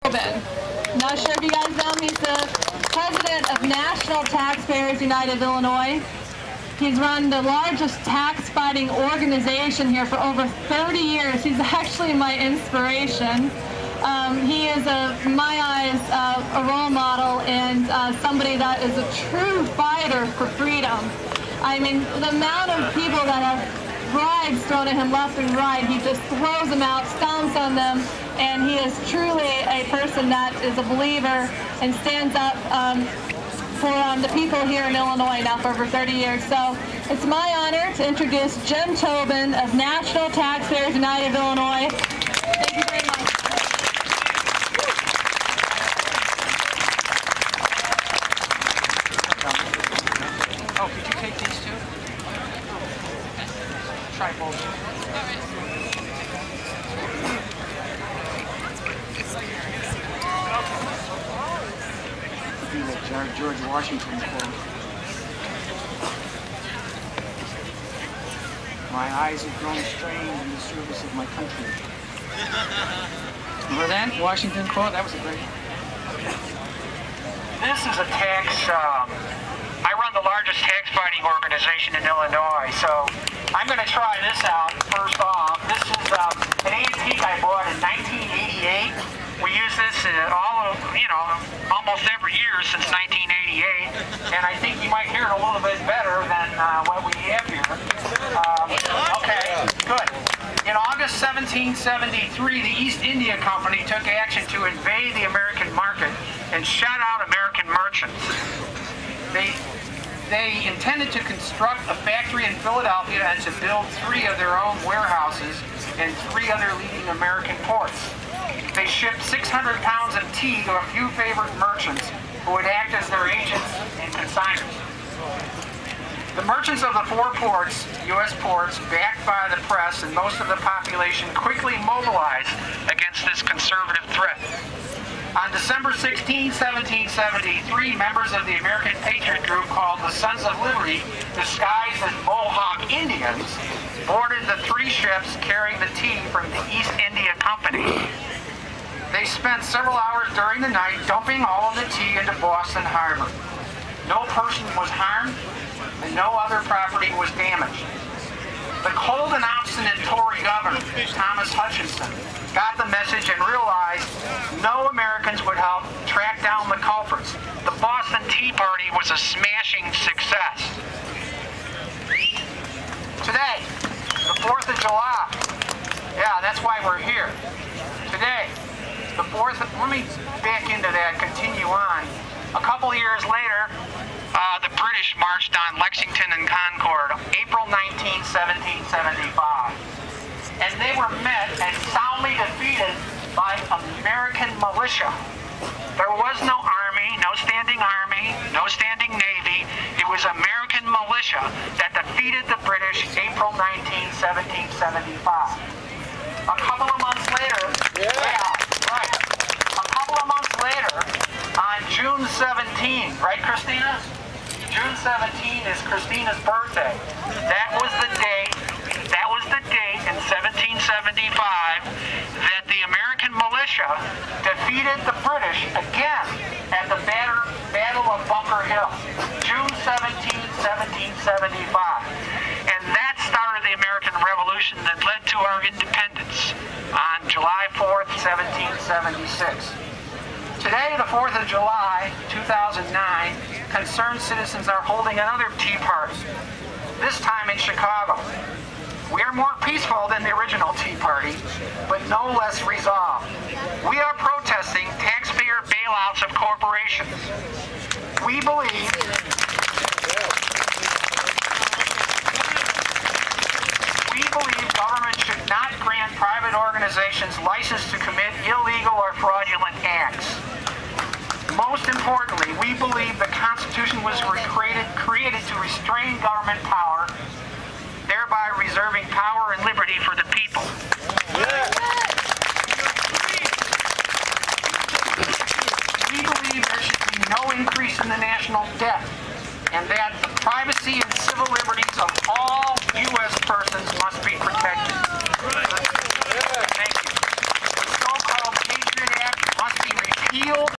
Tobin. Not sure if you guys know him. He's the president of National Taxpayers United of Illinois. He's run the largest tax fighting organization here for over 30 years. He's actually my inspiration. He is, in my eyes, a role model and somebody that is a true fighter for freedom. I mean, the amount of people that have bribes thrown at him left and right, he just throws them out, stomps on them, and he is truly a person that is a believer and stands up for the people here in Illinois now for over 30 years. So it's my honor to introduce Jim Tobin of National Taxpayers United of Illinois. Thank you very much. Oh, could you take these two? Try both. Do that George Washington quote. My eyes have grown strained in the service of my country. Remember that Washington quote? That was a great one. This is a tax. I run the largest tax fighting organization in Illinois, so I'm going to try this out first off. This is an antique I bought in 1988. We use this almost every year since 1988, and I think you might hear it a little bit better than what we have here. Okay, good. In August 1773, the East India Company took action to invade the American market and shut out American merchants. They intended to construct a factory in Philadelphia and to build 3 of their own warehouses in 3 other leading American ports. They shipped 600 pounds of tea to a few favorite merchants who would act as their agents and consignors. The merchants of the 4 ports, U.S. ports, backed by the press and most of the population, quickly mobilized against this conservative threat. On December 16, 1773, members of the American Patriot group called the Sons of Liberty, disguised as Mohawk Indians, boarded the 3 ships carrying the tea from the East India Company. They spent several hours during the night dumping all of the tea into Boston Harbor. No person was harmed and no other property was damaged. The cold and obstinate Tory governor, Thomas Hutchinson, got the message and realized no Americans would help track down the culprits. The Boston Tea Party was a smashing success. Today, the 4th of July, yeah, that's why we're here. Today, the 4th, let me back into that, continue on. A couple years later, the British marched on Lexington and Concord, April 19, 1775. And they were met and soundly defeated by American militia. There was no army, no standing navy. It was American militia that defeated the British April 19, 1775. A couple of months later, a couple of months later, on June 17, right, Christina? June 17 is Christina's birthday. That was the date in 1775 that the American militia defeated the British again at the Battle of Bunker Hill. June 17, 1775. And that started the American Revolution that led to our independence on July 4th, 1776. Today, the 4th of July, 2009, concerned citizens are holding another tea party, this time in Chicago. We are more peaceful than the original Tea Party, but no less resolved. We are protesting taxpayer bailouts of corporations. We believe government should not grant private organizations license to commit illegal or fraudulent acts. Most importantly, we believe the Constitution was created to restrain government power, thereby reserving power and liberty for the people. We believe there should be no increase in the national debt, and that the privacy and civil liberties of all U.S. persons must be protected. Thank you. The so-called Patriot Act must be repealed